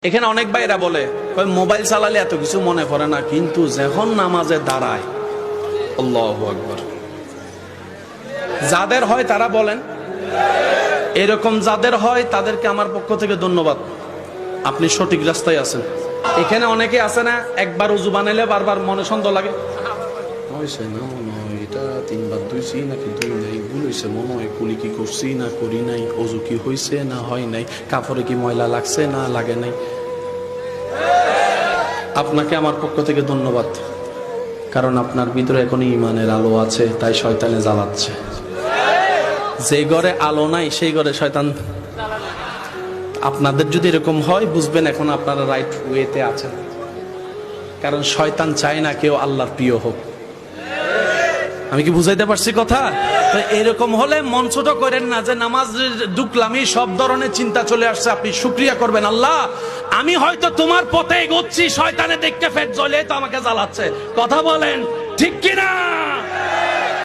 এখানে অনেক ভাইরা বলে মোবাইল চালালে এত কিছু মনে পড়ে না, কিন্তু যখন নামাজে দাঁড়ায় আল্লাহু আকবার। যাদের হয় তারা বলেন, এরকম যাদের হয় তাদেরকে আমার পক্ষ থেকে ধন্যবাদ, আপনি সঠিক রাস্তায় আছেন। এখানে অনেকে আছে না, একবার উজু বানাইলে বারবার মনে সন্দেহ লাগে, এটা তিনবার ধুইছি নাকি ধুই নাই, ভুল হয়েছে মনে হয়, কুলি কি করছি না করি নাই, অজু কি হয়েছে না হয় নাই, কাপড়ে কি ময়লা লাগছে না লাগে নাই। আপনাকে আমার পক্ষ থেকে ধন্যবাদ, কারণ আপনার ভিতরে এখন ইমানের আলো আছে, তাই শয়তানে জ্বালাচ্ছে। যে ঘরে আলো নাই সেই ঘরে শয়তান। আপনাদের যদি এরকম হয় বুঝবেন এখন আপনারা রাইট ওয়েতে আছেন, কারণ শয়তান চায় না কেউ আল্লাহর প্রিয় হোক। আমি কি বুঝাইতে পারছি কথা? তো এরকম হলে মন ছোট করেন না যে নামাজ ঢুকলামই সব ধরনের চিন্তা চলে আসছে। আপনি শুকরিয়া করবেন, আল্লাহ আমি হয়তো তোমার পথে এগোচ্ছি, শয়তানে দেখতে ফেট জ্বলে তো আমাকে জ্বালাচ্ছে। কথা বলেন ঠিক কিনা?